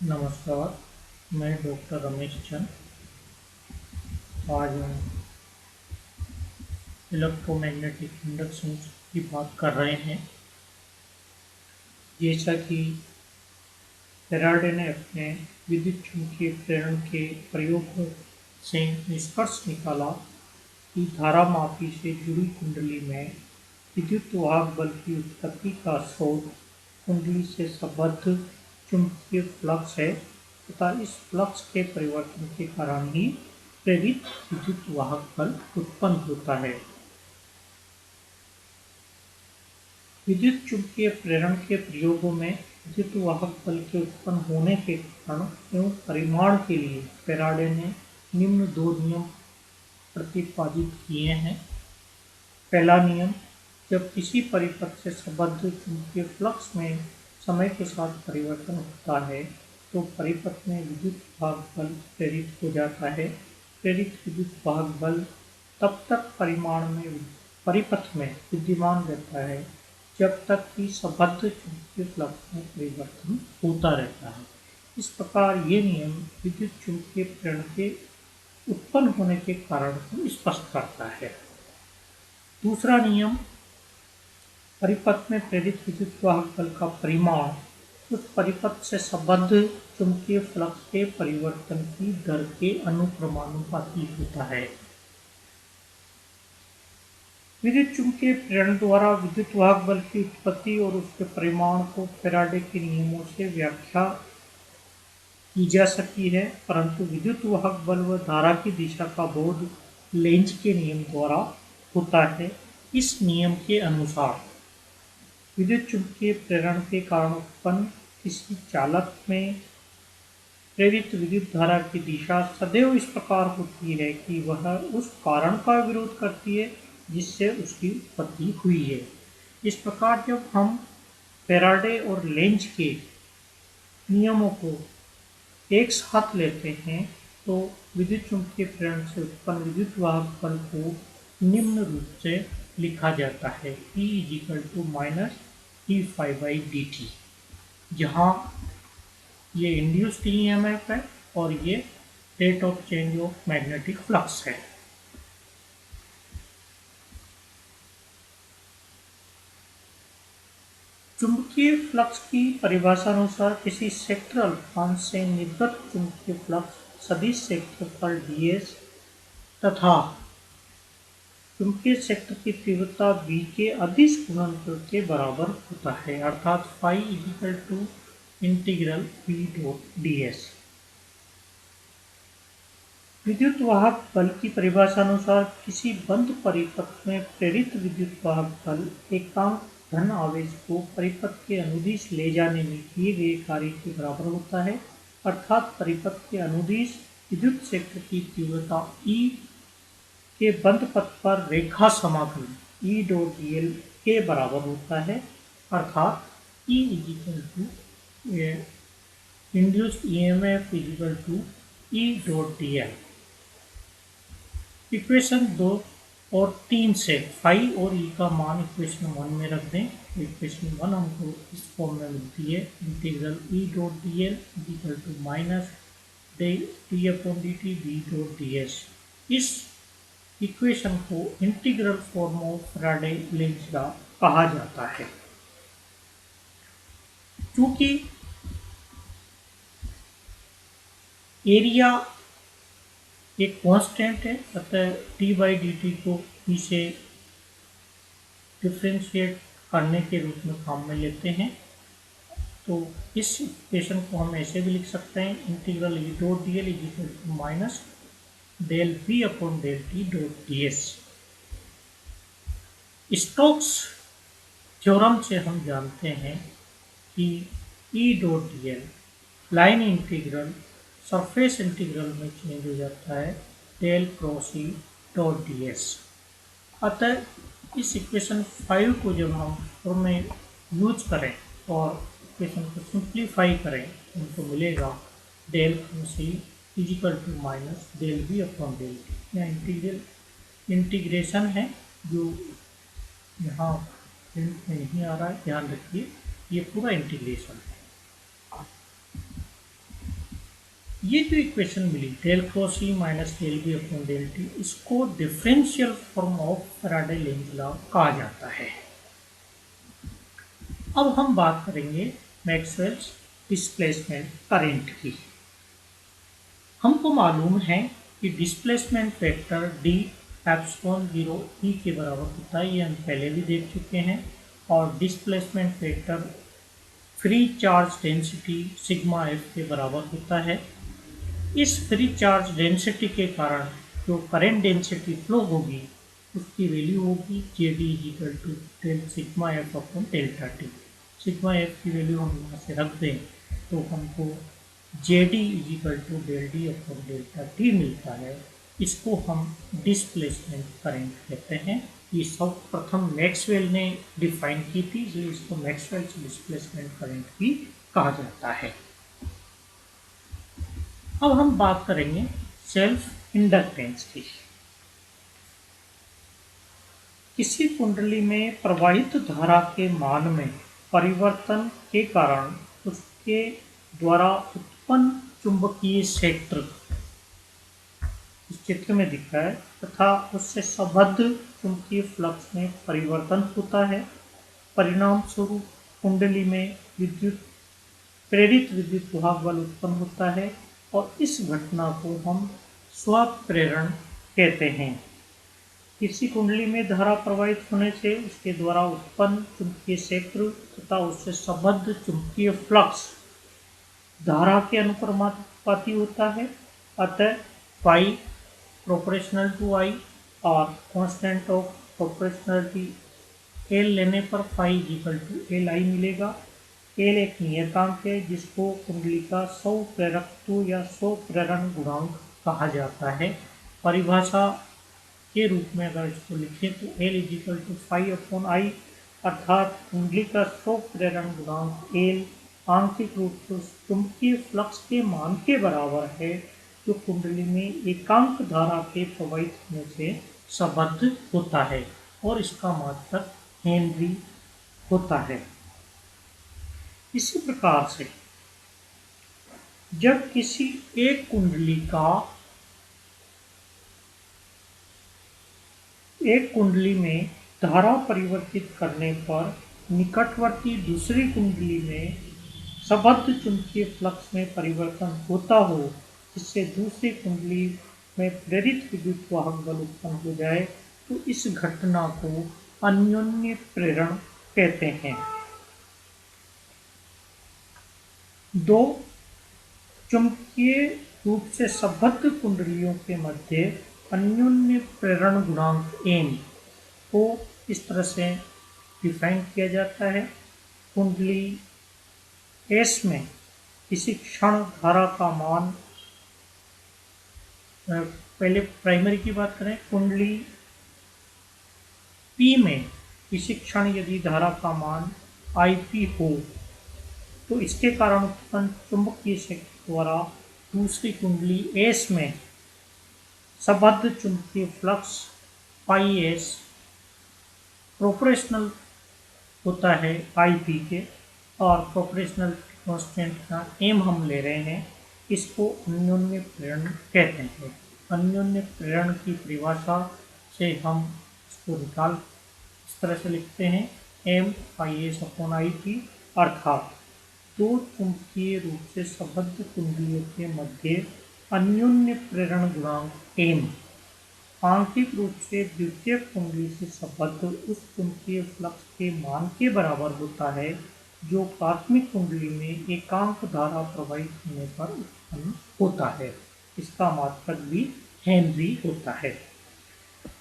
नमस्कार, मैं डॉक्टर रमेश चंद। आज हम इलेक्ट्रोमैग्नेटिक इंडक्शन की बात कर रहे हैं। जैसा कि फैराडे ने अपने विद्युत चुंबकीय प्रेरण के प्रयोगों से निष्कर्ष निकाला कि धारामापी से जुड़ी कुंडली में विद्युत वाहक बल की उत्पत्ति का स्रोत कुंडली से संबद्ध चुंबकीय फ्लक्स है तथा इस फ्लक्स के परिवर्तन के कारण ही प्रेरित विद्युत वाहक बल उत्पन्न होता है। विद्युत चुंबकीय प्रेरण के प्रयोगों में विद्युत वाहक बल के उत्पन्न होने के कारण एवं परिमाण के लिए फैराडे ने निम्न दो नियम प्रतिपादित किए हैं। पहला नियम, जब किसी परिपथ से संबद्ध चुंबकीय फ्लक्स में समय के साथ परिवर्तन होता है तो परिपथ में विद्युत वाहक बल प्रेरित हो जाता है। प्रेरित विद्युत वाहक बल तब तक परिपथ में विद्यमान रहता है जब तक कि संबद्ध चुंबकीय फ्लक्स में परिवर्तन होता रहता है। इस प्रकार ये नियम विद्युत चुंबकीय प्रेरण के उत्पन्न होने के कारण को स्पष्ट करता है। दूसरा नियम, परिपथ में प्रेरित विद्युत वाहक बल का परिमाण उस परिपथ से संबद्ध चुंबकीय फ्लक्स के परिवर्तन की दर के अनुक्रमानुपाती होता है। विद्युत चुंबकीय प्रेरण द्वारा विद्युत वाहक बल की उत्पत्ति और उसके परिमाण को फैराडे के नियमों से व्याख्या की जा सकती है, परंतु विद्युत वाहक बल व धारा की दिशा का बोध लेंज के नियम द्वारा होता है। इस नियम के अनुसार विद्युत चुंबकीय प्रेरण के कारण उत्पन्न किसी चालक में प्रेरित विद्युत धारा की दिशा सदैव इस प्रकार होती है कि वह उस कारण का विरोध करती है जिससे उसकी उत्पत्ति हुई है। इस प्रकार जब हम फैराडे और लेंज के नियमों को एक साथ लेते हैं तो विद्युत चुंबकीय प्रेरण से उत्पन्न विद्युत वाहक बल को निम्न रूप से लिखा जाता है, E - d∅dt, जहाँ ये इंड्यूस्ड ईएमएफ है और ये rate of change of magnetic flux है। चुंबकीय फ्लक्स की परिभाषा अनुसार किसी सेक्टर अल्पकांश से निर्गत चुंबकीय फ्लक्स सदिश क्षेत्रफल ds तथा चुंबकीय क्षेत्र की तीव्रता v के अदिश गुणनफल के बराबर होता है, अर्थात phi इंटीग्रल v.ds। विद्युत वाहक बल की परिभाषा अनुसार किसी बंद परिपथ में प्रेरित विद्युत वाहक बल एकांक धन आवेश को परिपथ के अनुदिश ले जाने में किए गए कार्य के बराबर होता है, अर्थात परिपथ के अनुदिश विद्युत क्षेत्र की तीव्रता E के बंद पथ पर रेखा समाकलन E.dl के बराबर होता है, अर्थात E induced EMF E.dl। Equation 2 और 3 से फाई और ई का मान इक्वेशन 1 में रख दें। इक्वेशन 1 हमको इस फॉर्म में मिलती है, integral E.dl minus d/dt v.ds। इस इक्वेशन को integral form of Faraday-length law कहा जाता है। चूंकि एरिया एक कांस्टेंट है, अतः d/dt को इसे डिफ्रेंशिएट करने के रूप में काम में लेते हैं। तो इस इक्वेशन को हम ऐसे भी लिख सकते हैं, integral E.dl minus del v/del t.ds। Stokes theorem से हम जानते हैं कि E.dl line integral surface integral में चेंज हो जाता है del क्रॉस E.ds। अतः इस इक्वेशन 5 को जब हम फॉर्म में यूज करें और इक्वेशन को सिंप्लीफाई करें तो हमको मिलेगा del cross E minus del v/del t। यह इंटीग्रेशन है जो यहाँ प्रिंट में नहीं आ रहा है, ध्यान रखिए, ये पूरा इंटीग्रेशन है। ये जो इक्वेशन मिली del cross E minus del B upon del T, इसको differential form of Faraday Lenz law कहा जाता है। अब हम बात करेंगे मैक्सवेल्स डिस्प्लेसमेंट करंट की। हमको मालूम है कि डिस्प्लेसमेंट वेक्टर डी एप्सिलॉन 0 ई के बराबर होता है, ये हम पहले भी देख चुके हैं। और displacement vector free charge density sigma F के बराबर होता है। इस फ्री चार्ज डेंसिटी के कारण जो करंट डेंसिटी फ्लो होगी उसकी वैल्यू होगी J D equal to del sigma F upon delta T. Sigma F की वैल्यू हम यहाँ से रख दें तो हमको J D equal to del D upon delta T मिलता है। इसको हम डिस्प्लेसमेंट करंट कहते हैं। ये सब प्रथम मैक्सवेल ने डिफाइन की थी, इसलिए इसको मैक्सवेल्स डिस्प्लेसमेंट करंट भी कहा जाता है। अब हम बात करेंगे सेल्फ इंडक्टेंस की। किसी कुंडली में प्रवाहित धारा के मान में परिवर्तन के कारण उसके द्वारा उत्पन्न चुंबकीय क्षेत्र इस चित्र में दिख रहा है तथा उससे संबद्ध चुंबकीय फ्लक्स में परिवर्तन होता है। परिणाम स्वरूप कुंडली में प्रेरित विद्युत विभव बल उत्पन्न होता है और इस घटना को हम स्वप्रेरण कहते हैं। किसी कुंडली में धारा प्रवाहित होने से उसके द्वारा उत्पन्न चुंबकीय क्षेत्र तथा उससे संबद्ध चुंबकीय फ्लक्स धारा के अनुक्रमानुपाती होता है। अतः फाई प्रोपोर्शनल टू आई और कांस्टेंट ऑफ प्रोपोर्शनलिटी एल लेने पर phi equal to L I मिलेगा। एल एक नियतांक है जिसको कुंडली का स्वप्रेरकत्व या स्वप्रेरण गुणांक कहा जाता है। परिभाषा के रूप में अगर इसको लिखें तो L is equal to five upon I, अर्थात कुंडली का स्वप्रेरण गुणांक एल आंशिक रूप से चुंबकीय फ्लक्स के मान के बराबर है जो कुंडली में एकांक धारा के प्रवाहित होने से संबद्ध होता है और इसका मात्रक हेनरी होता है। इसी प्रकार से जब किसी एक कुंडली में धारा परिवर्तित करने पर निकटवर्ती दूसरी कुंडली में संबद्ध चुंबकीय फ्लक्स में परिवर्तन होता हो जिससे दूसरी कुंडली में प्रेरित विद्युत वाहक बल उत्पन्न हो जाए तो इस घटना को अन्योन्य प्रेरण कहते हैं। दो चुंबकीय रूप से संबद्ध कुंडलियों के मध्य अन्योन्य प्रेरण गुणांक एम को इस तरह से डिफाइन किया जाता है। कुंडली एस में किसी क्षण धारा का मान, पहले प्राइमरी की बात करें, कुंडली पी में किसी क्षण यदि धारा का मान आई पी हो तो इसके कारण उत्पन्न चुंबकीय क्षेत्र द्वारा दूसरी कुंडली एस में संबद्ध चुंबकीय फ्लक्स पाई एस प्रोपोर्शनल होता है आई पी के, और प्रोपोर्शनल कांस्टेंट का एम हम ले रहे हैं, इसको अन्योन्य प्रेरण कहते हैं। अन्योन्य प्रेरण की परिभाषा से हम इसको निकाल इस तरह से लिखते हैं M pi S upon I P, अर्थात दो चुंबकीय रूप से संबद्ध कुंडलियों के मध्य अन्योन्य प्रेरण गुणांक एम आंशिक रूप से द्वितीय कुंडली से संबद्ध उस चुंबकीय फ्लक्स के मान के बराबर होता है जो प्राथमिक कुंडली में एकांक धारा प्रवाहित होने पर उत्पन्न होता है। इसका मात्रक भी हेनरी होता है।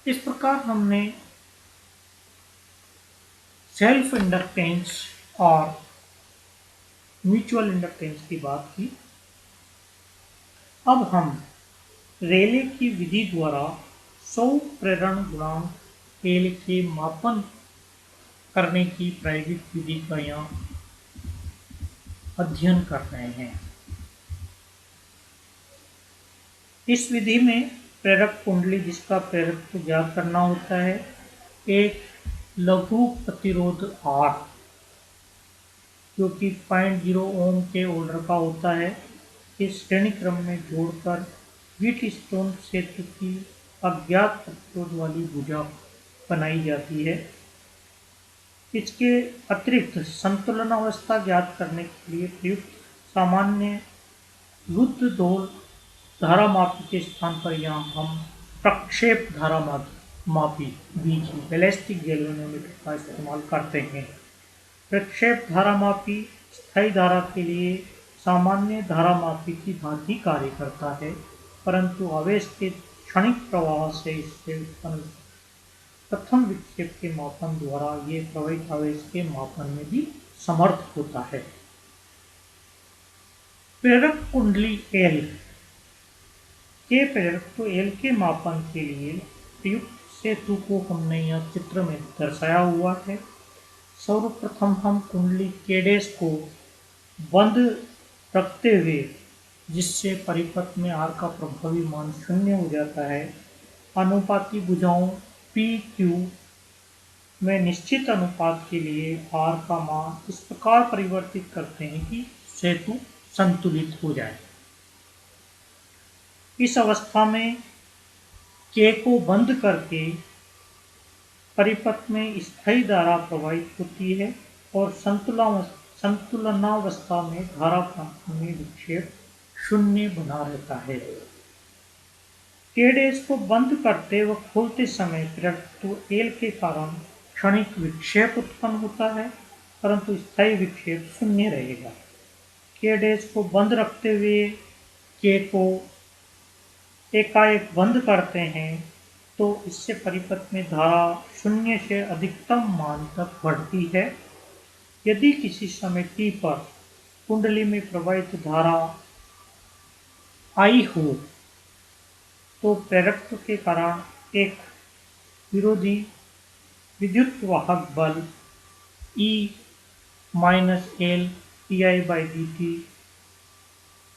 इस प्रकार हमने सेल्फ इंडक्टेंस और म्यूचुअल इंडक्टेंस की बात की। अब हम रेले की विधि द्वारा स्वप्रेरण गुणांक एल के मापन करने की प्रायोगिक विधि का यहाँ अध्ययन कर रहे हैं। इस विधि में प्रेरक कुंडली जिसका प्रेरकत्व ज्ञात करना होता है, एक लघु प्रतिरोध R जो कि 0.0 ओम के ऑर्डर का होता है के श्रेणी क्रम में जोड़कर व्हीटस्टोन सेतु की अज्ञात प्रतिरोध वाली भुजा बनाई जाती है। इसके अतिरिक्त संतुलनावस्था ज्ञात करने के लिए प्रयुक्त सामान्य रुद्ध दोल धारामापी के स्थान पर यहाँ हम प्रक्षेप धारामापी बीजी बैलिस्टिक गैल्वेनोमीटर का इस्तेमाल करते हैं। प्रक्षेप धारामापी स्थायी धारा के लिए सामान्य धारामापी की भांति कार्य करता है, परंतु आवेश के क्षणिक प्रवाह से इससे उत्पन्न प्रथम विक्षेप के मापन द्वारा ये प्रवाहित आवेश के मापन में भी समर्थ होता है। प्रेरक कुंडली एल के प्रेरकत्व एल के मापन के लिए प्रयुक्त सेतु को हमने यह चित्र में दर्शाया हुआ है। सर्वप्रथम हम कुंडली केडेस को बंद रखते हुए, जिससे परिपथ में आर का प्रभावी मान 0 हो जाता है, अनुपाती भुजाओं पी क्यू में निश्चित अनुपात के लिए आर का मान इस प्रकार परिवर्तित करते हैं कि सेतु संतुलित हो जाए। इस अवस्था में के को बंद करके परिपथ में स्थायी धारा प्रवाहित होती है और संतुलनावस्था में धारा में विक्षेप 0 बना रहता है। केडेस को बंद करते व खोलते समय प्रेरकत्व एल के कारण क्षणिक विक्षेप उत्पन्न होता है, परंतु स्थायी विक्षेप 0 रहेगा। केडेस को बंद रखते हुए के को एकाएक बंद करते हैं तो इससे परिपथ में धारा 0 से अधिकतम मान तक बढ़ती है। यदि किसी समय t पर कुंडली में प्रवाहित धारा I हो तो प्रेरकत्व के कारण एक विरोधी विद्युत वाहक बल E - L di/dt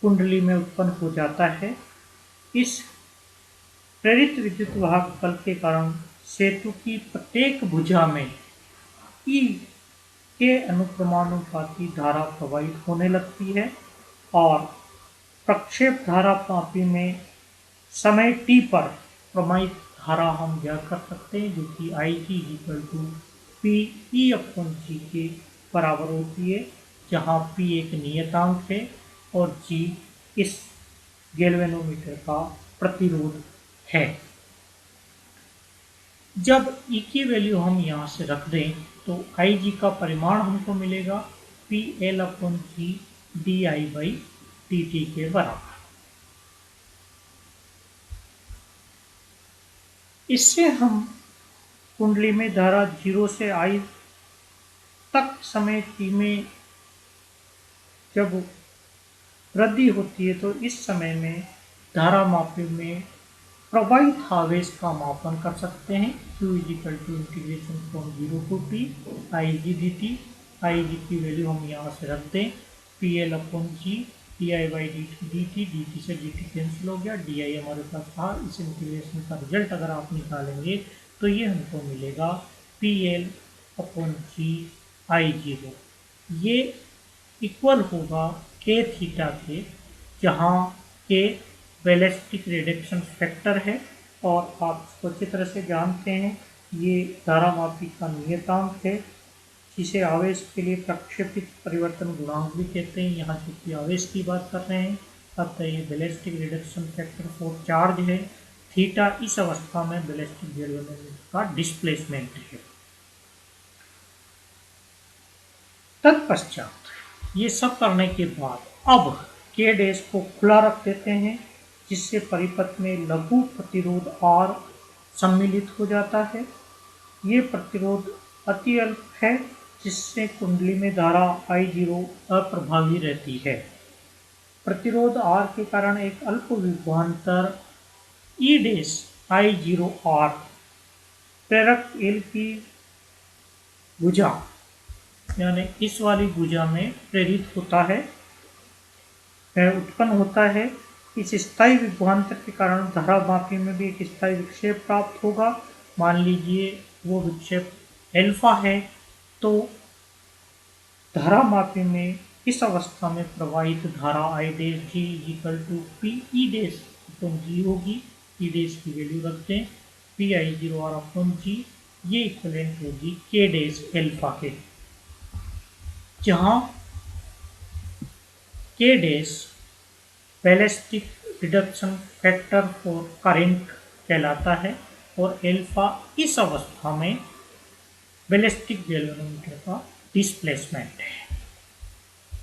कुंडली में उत्पन्न हो जाता है। इस प्रेरित विद्युत वाहक बल के कारण सेतु की प्रत्येक भुजा में E के अनुक्रमानुपाती धारा प्रवाहित होने लगती है और प्रक्षेप धारामापी में समय t पर प्रवाहित धारा हम ज्ञात कर सकते हैं, जो कि Ig PE/G के बराबर होती है, जहाँ P एक नियतांक है और G इस गैल्वेनोमीटर का प्रतिरोध है। जब E की वैल्यू हम यहाँ से रख दें तो Ig का परिमाण हमको मिलेगा PL/G di/dt के बराबर। इससे हम कुंडली में धारा 0 से I तक समय t में जब वृद्धि होती है तो इस समय में धारामापी में प्रवाहित आवेश का मापन कर सकते हैं। Q integration from 0 to t Ig dt। Ig की वैल्यू हम यहाँ से रख दें PL/G di/dt। dt से dt कैंसिल हो गया, di हमारे पास था। इस इंटीग्रेशन का रिजल्ट अगर आप निकालेंगे तो ये हमको मिलेगा PL/G I0। ये इक्वल होगा k थीटा के, जहाँ k बैलिस्टिक रिडक्शन फैक्टर है और आप इसको अच्छी तरह से जानते हैं। ये धारामापी का नियतांक है, जिसे आवेश के लिए प्रक्षेपित परिवर्तन गुणांक भी कहते हैं। यहाँ चूंकि आवेश की बात कर रहे हैं, अतः ये ballistic reduction factor for charge है। थीटा इस अवस्था में बैलिस्टिक गैल्वेनोमीटर का डिस्प्लेसमेंट है। तत्पश्चात ये सब करने के बाद अब के डैश को खुला रख देते हैं, जिससे परिपथ में लघु प्रतिरोध R सम्मिलित हो जाता है। ये प्रतिरोध अति अल्प है, जिससे कुंडली में धारा I0 अप्रभावी रहती है। प्रतिरोध R के कारण एक अल्प विभवांतर E डैश I0R प्रेरक L की भुजा यानी इस वाली भुजा में प्रेरित होता है, उत्पन्न होता है। इस स्थायी विभवांतर के कारण धारामापी में भी एक स्थायी विक्षेप प्राप्त होगा। मान लीजिए वो विक्षेप अल्फा है, तो धारामापी में इस अवस्था में प्रवाहित धारा I dash G equal to P E dash upon G होगी। ई डैश की वैल्यू रखते हैं P I zero R upon G, ये इक्वलेंट होगी के डैश एल्फा के, जहां K dash ballistic reduction factor for current कहलाता है और एल्फा इस अवस्था में बैलिस्टिक गैल्वेनोमीटर का डिस्प्लेसमेंट है।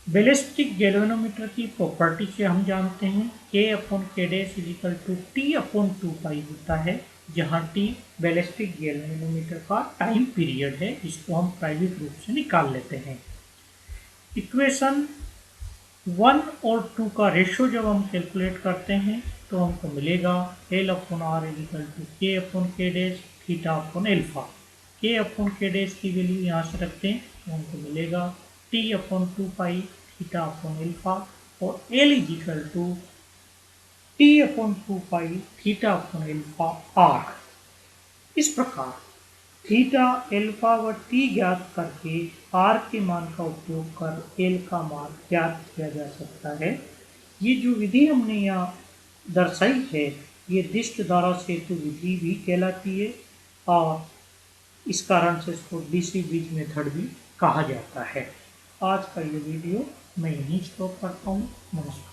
बैलिस्टिक गैल्वेनोमीटर की प्रॉपर्टी से हम जानते हैं के upon K dash is equal to T upon 2 पाई होता है, जहां टी बैलिस्टिक गैल्वेनोमीटर का टाइम पीरियड है। इसको हम प्रायोगिक रूप से निकाल लेते हैं। इक्वेशन 1 और 2 का रेशियो जब हम कैलकुलेट करते हैं तो हमको मिलेगा L upon R is equal to K upon K dash theta upon alpha. K upon K dash की वैल्यू यहाँ से रखते हैं तो हमको मिलेगा T upon 2 pi theta upon alpha और L is equal to T upon 2 pi theta upon alpha R. इस प्रकार थीटा एल्फा व टी ज्ञात करके आर के मान का उपयोग कर एल का मान ज्ञात किया जा सकता है। ये जो विधि हमने यहाँ दर्शाई है ये दिष्ट धारा सेतु विधि भी कहलाती है और इस कारण से इसको डीसी ब्रिज मेथड भी कहा जाता है। आज का ये वीडियो मैं यहीं स्टॉप करता हूँ। नमस्कार।